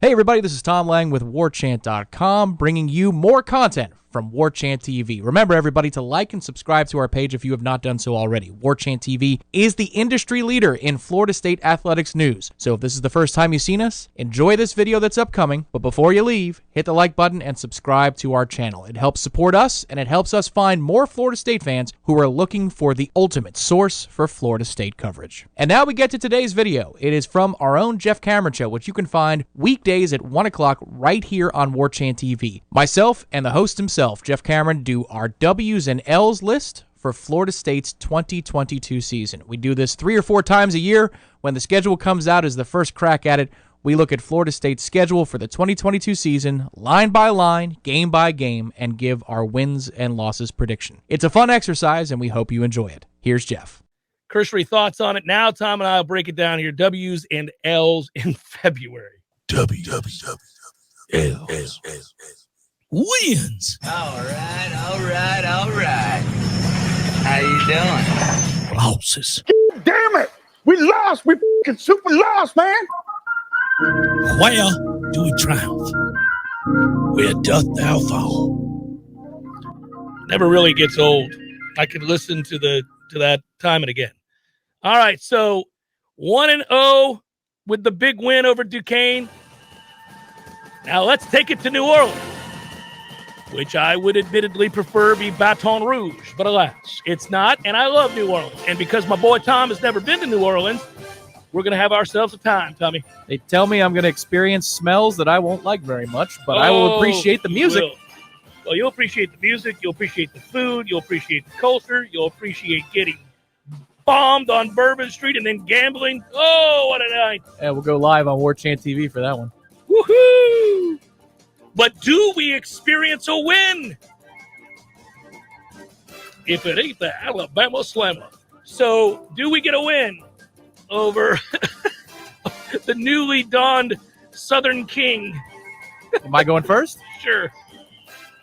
Hey everybody, this is Tom Lang with Warchant.com, bringing you more content from Warchant TV. Remember everybody to like and subscribe to our page if you have not done so already. Warchant TV is the industry leader in Florida State athletics news. So if this is the first time you've seen us, enjoy this video that's upcoming, but before you leave, hit the like button and subscribe to our channel. It helps support us and it helps us find more Florida State fans who are looking for the ultimate source for Florida State coverage. And now we get to today's video. It is from our own Jeff Cameron show, which you can find weekdays at 1 o'clock right here on Warchant TV. Myself and the host himself, Jeff Cameron, do our W's and L's list for Florida State's 2022 season. We do this 3 or 4 times a year. When the schedule comes out as the first crack at it, we look at Florida State's schedule for the 2022 season, line by line, game by game, and give our wins and losses prediction. It's a fun exercise, and we hope you enjoy it. Here's Jeff. Cursory thoughts on it now. Tom and I will break it down here. W's and L's in February. W's. Wins. All right. How you doing? Losses. Damn it! We lost. We fucking super lost, man. Where do we triumph? Where doth thou fall? Never really gets old. I could listen to that time and again. All right, so 1-0 with the big win over Duquesne. Now let's take it to New Orleans, which I would admittedly prefer be Baton Rouge, but alas, it's not, and I love New Orleans. And because my boy Tom has never been to New Orleans, we're going to have ourselves a time, Tommy. They tell me I'm going to experience smells that I won't like very much, but I will appreciate the music. Well, you'll appreciate the music, you'll appreciate the food, you'll appreciate the culture, you'll appreciate getting bombed on Bourbon Street and then gambling. Oh, what a night. Yeah, we'll go live on Warchant TV for that one. Woohoo! But do we experience a win? If it ain't the Alabama Slammer. So, do we get a win over the newly donned Southern King? Am I going first? Sure.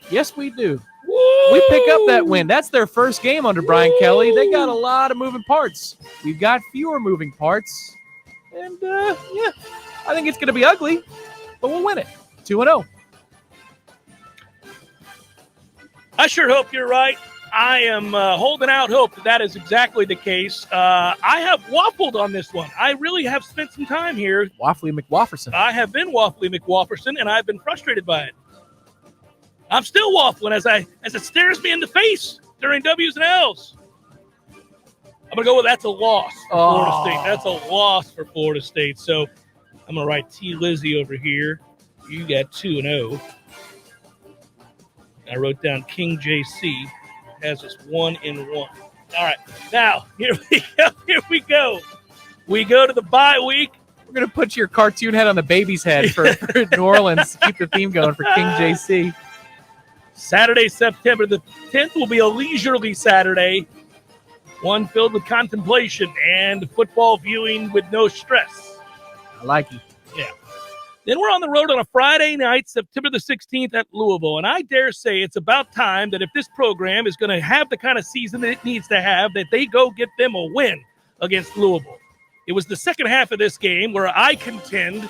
Yes, we do. Woo! We pick up that win. That's their first game under Brian Kelly. They got a lot of moving parts. We've got fewer moving parts. And, yeah, I think it's going to be ugly, but we'll win it. 2-0. I sure hope you're right. I am holding out hope that is exactly the case. I have waffled on this one. I really have spent some time here. Waffly McWafferson. I have been Waffly McWafferson, and I've been frustrated by it. I'm still waffling as it stares me in the face during W's and L's. I'm going to go with that's a loss for Florida State. That's a loss for Florida State. So I'm going to write T. Lizzie over here. You got 2-0. I wrote down King JC has us 1-1. All right, now here we go. We go to the bye week. We're going to put your cartoon head on the baby's head for New Orleans. Keep the theme going for King JC. Saturday, September the 10th will be a leisurely Saturday, one filled with contemplation and football viewing with no stress. I like it. Yeah. Then we're on the road on a Friday night, September the 16th at Louisville. And I dare say it's about time that if this program is going to have the kind of season that it needs to have, that they go get them a win against Louisville. It was the second half of this game where I contend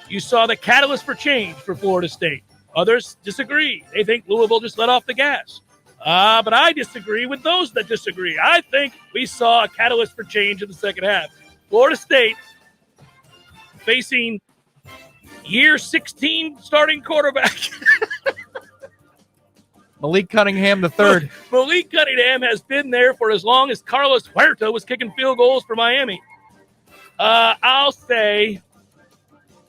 you saw the catalyst for change for Florida State. Others disagree. They think Louisville just let off the gas. But I disagree with those that disagree. I think we saw a catalyst for change in the second half. Florida State facing year 16 starting quarterback. Malik Cunningham III. Malik Cunningham has been there for as long as Carlos Huerta was kicking field goals for Miami. I'll say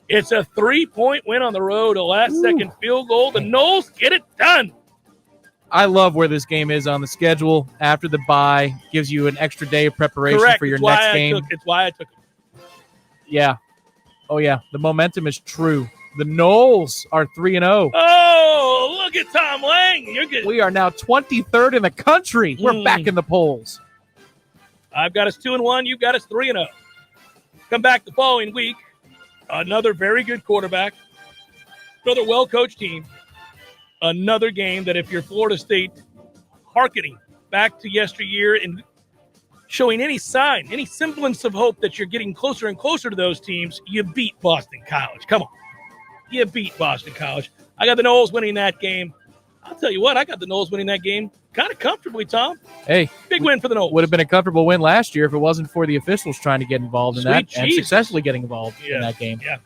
it's a 3-point win on the road, a last-second field goal. The Noles get it done. I love where this game is on the schedule. After the bye, gives you an extra day of preparation for your next game. It's why I took it. Yeah. Oh, yeah. The momentum is true. The Noles are 3-0. Oh, look at Tom Lang. You're good. We are now 23rd in the country. We're back in the polls. I've got us 2-1. You've got us 3-0. Come back the following week. Another very good quarterback. Another well-coached team. Another game that if you're Florida State hearkening back to yesteryear and showing any sign, any semblance of hope that you're getting closer and closer to those teams, you beat Boston College. Come on. you beat Boston College. I got the Noles winning that game. I'll tell you what, I got the Noles winning that game kind of comfortably, Tom. Hey, big win for the Noles. Would have been a comfortable win last year if it wasn't for the officials trying to get involved in Sweet that Jesus. and successfully getting involved in that game. Yeah.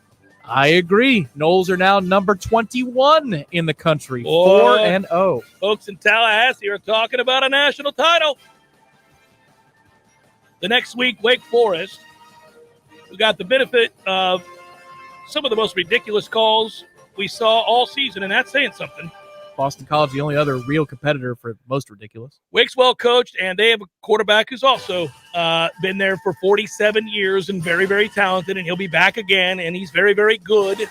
I agree. Noles are now number 21 in the country, Boy, 4-0. Folks in Tallahassee are talking about a national title. The next week, Wake Forest. We got the benefit of some of the most ridiculous calls we saw all season, and that's saying something. Boston College, the only other real competitor for most ridiculous. Wake's well coached, and they have a quarterback who's also been there for 47 years and very, very talented, and he'll be back again, and he's very, very good.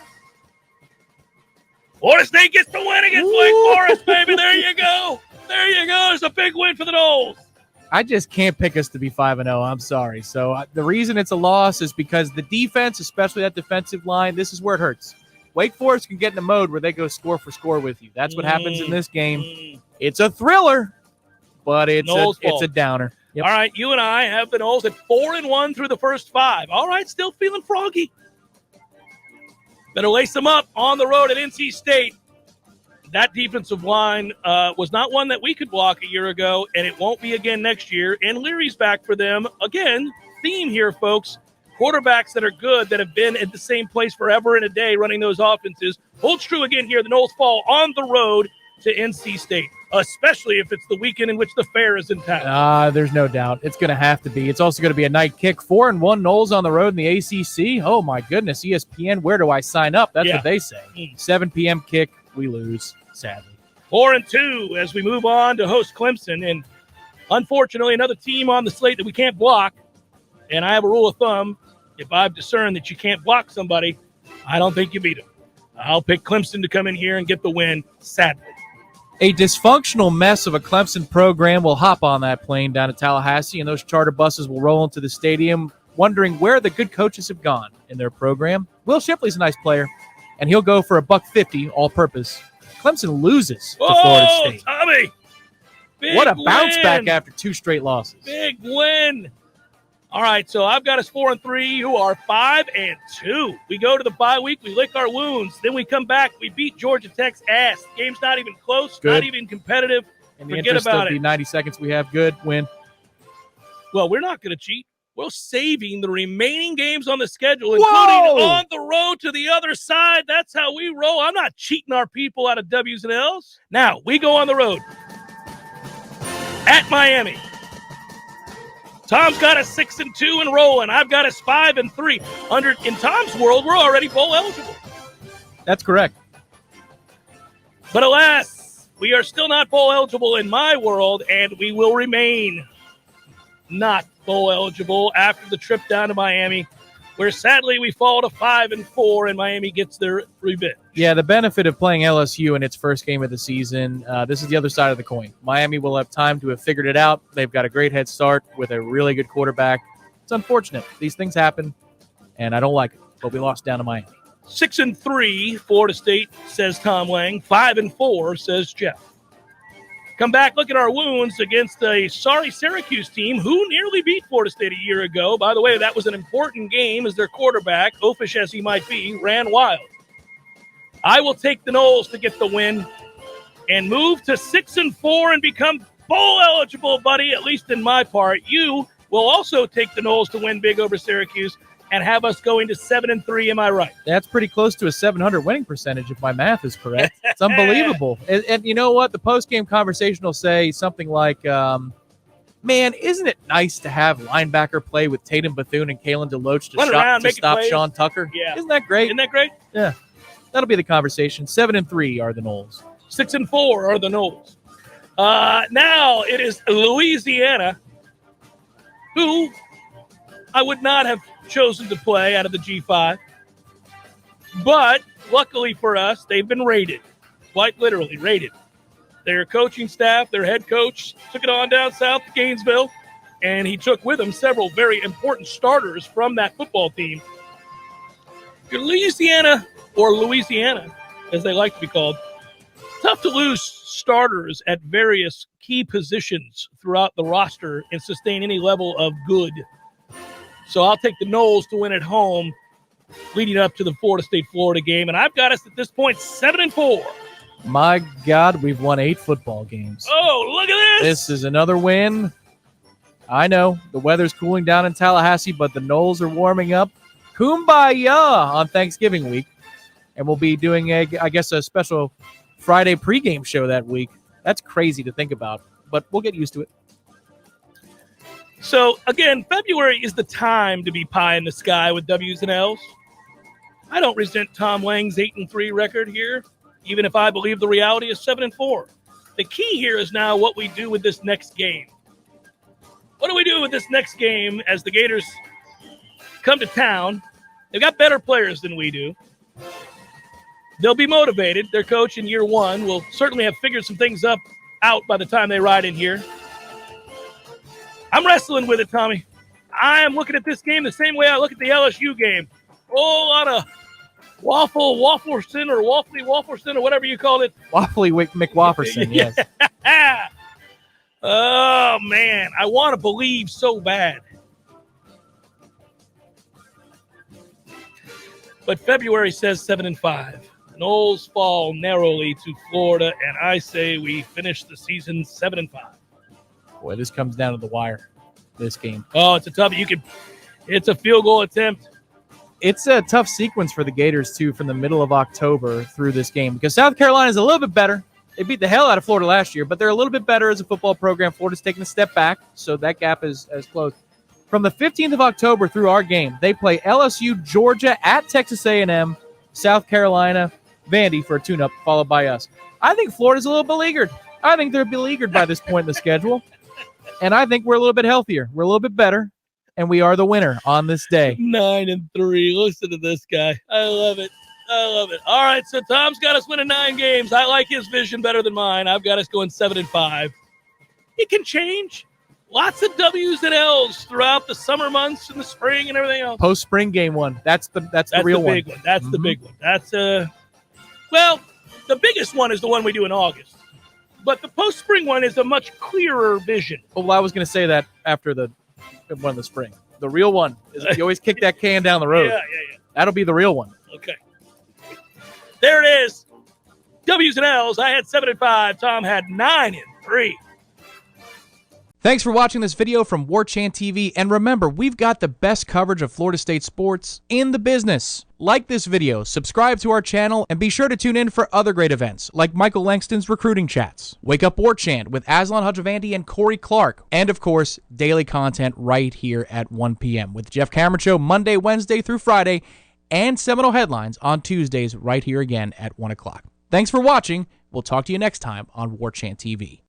Florida State gets the win against Wake Forest, baby. There you go. There you go. It's a big win for the Noles. I just can't pick us to be 5-0. I'm sorry. So the reason it's a loss is because the defense, especially that defensive line, this is where it hurts. Wake Forest can get in a mode where they go score for score with you. That's what happens in this game. It's a thriller, but it's a downer. Yep. All right, you and I have the Noles at 4-1 through the first 5. All right, still feeling froggy. Better lace them up on the road at NC State. That defensive line was not one that we could block a year ago, and it won't be again next year. And Leary's back for them. Again, theme here, folks. Quarterbacks that are good, that have been at the same place forever and a day running those offenses. Holds true again here. The Noles fall on the road to NC State, especially if it's the weekend in which the fair is in town. There's no doubt. It's going to have to be. It's also going to be a night kick. 4-1 Noles on the road in the ACC. Oh, my goodness. ESPN, where do I sign up? That's what they say. 7 p.m. kick. We lose, sadly. 4-2 as we move on to host Clemson. And unfortunately, another team on the slate that we can't block. And I have a rule of thumb. If I've discerned that you can't block somebody, I don't think you beat them. I'll pick Clemson to come in here and get the win, sadly. A dysfunctional mess of a Clemson program will hop on that plane down to Tallahassee, and those charter buses will roll into the stadium, wondering where the good coaches have gone in their program. Will Shipley's a nice player, and he'll go for $150 all-purpose. Clemson loses to Florida State. Tommy! What a bounce back after 2 straight losses. Big win. All right, so I've got us 4-3. You are 5-2. We go to the bye week. We lick our wounds. Then we come back. We beat Georgia Tech's ass. Game's not even close, not even competitive. In the interest of the 90 seconds we have, good win. Well, we're not going to cheat. We're saving the remaining games on the schedule, including on the road to the other side. That's how we roll. I'm not cheating our people out of W's and L's. Now, we go on the road at Miami. Tom's got us 6-2 and rolling. I've got us 5-3. In Tom's world, we're already bowl eligible. That's correct. But alas, we are still not bowl eligible in my world, and we will remain not bowl eligible after the trip down to Miami, where sadly we fall to 5-4, and Miami gets their revenge. Yeah, the benefit of playing LSU in its first game of the season, this is the other side of the coin. Miami will have time to have figured it out. They've got a great head start with a really good quarterback. It's unfortunate. These things happen, and I don't like it, but we lost down to Miami. 6-3, Florida State, says Tom Lang. 5-4, says Jeff. Come back, look at our wounds against a sorry Syracuse team who nearly beat Florida State a year ago. By the way, that was an important game as their quarterback, oafish as he might be, ran wild. I will take the Noles to get the win and move to 6-4 and become bowl eligible, buddy, at least in my part. You will also take the Noles to win big over Syracuse and have us going to 7-3. Am I right? That's pretty close to a 700 winning percentage if my math is correct. It's unbelievable. And you know what? The post-game conversation will say something like, man, isn't it nice to have linebacker play with Tatum Bethune and Kalen DeLoach to stop Sean Tucker? Yeah. Isn't that great? Isn't that great? Yeah. That'll be the conversation. 7-3 are the Noles. 6-4 are the Noles. Now it is Louisiana, who I would not have chosen to play out of the G5. But luckily for us, they've been raided. Quite literally raided. Their coaching staff, their head coach, took it on down south to Gainesville, and he took with him several very important starters from that football team. Louisiana, or Louisiana, as they like to be called, tough to lose starters at various key positions throughout the roster and sustain any level of good. So I'll take the Noles to win at home leading up to the Florida State-Florida game, and I've got us at this point 7-4. My God, we've won 8 football games. Oh, look at this! This is another win. I know the weather's cooling down in Tallahassee, but the Noles are warming up. Kumbaya on Thanksgiving week. And we'll be doing, a special Friday pregame show that week. That's crazy to think about, but we'll get used to it. So, again, February is the time to be pie in the sky with W's and L's. I don't resent Tom Lang's 8-3 record here, even if I believe the reality is 7-4. The key here is now what we do with this next game. What do we do with this next game as the Gators come to town? They've got better players than we do. They'll be motivated. Their coach in year one will certainly have figured some things out by the time they ride in here. I'm wrestling with it, Tommy. I am looking at this game the same way I look at the LSU game. A whole lot of Waffleson or Waffleson or whatever you call it. Waffly McWafferson, yes. Oh, man. I want to believe so bad. But February says 7-5. Noles fall narrowly to Florida, and I say we finish the season 7-5. Boy, this comes down to the wire, this game. Oh, it's a tough. It's a field goal attempt. It's a tough sequence for the Gators, too, from the middle of October through this game, because South Carolina is a little bit better. They beat the hell out of Florida last year, but they're a little bit better as a football program. Florida's taking a step back, so that gap is closed. From the 15th of October through our game, they play LSU, Georgia, at Texas A&M, South Carolina, Vandy for a tune-up, followed by us. I think Florida's a little beleaguered. I think they're beleaguered by this point in the schedule, and I think we're a little bit healthier. We're a little bit better, and we are the winner on this day. 9-3. Listen to this guy. I love it. All right, so Tom's got us winning 9 games. I like his vision better than mine. I've got us going 7-5. It can change. Lots of W's and L's throughout the summer months and the spring and everything else. Post-spring game one. That's the real big one. That's the big one. That's well, the biggest one is the one we do in August. But the post-spring one is a much clearer vision. Well, I was going to say that after the one in the spring. The real one is you always kick that can down the road. Yeah. That'll be the real one. Okay. There it is. W's and L's. I had 7-5. Tom had 9-3. Thanks for watching this video from Warchant TV, and remember, we've got the best coverage of Florida State sports in the business. Like this video, subscribe to our channel, and be sure to tune in for other great events, like Michael Langston's recruiting chats, Wake Up Warchant with Aslan Hajavandi and Corey Clark, and of course, daily content right here at 1 p.m. with Jeff Cameron Show Monday, Wednesday through Friday, and Seminole Headlines on Tuesdays right here again at 1 o'clock. Thanks for watching. We'll talk to you next time on Warchant TV.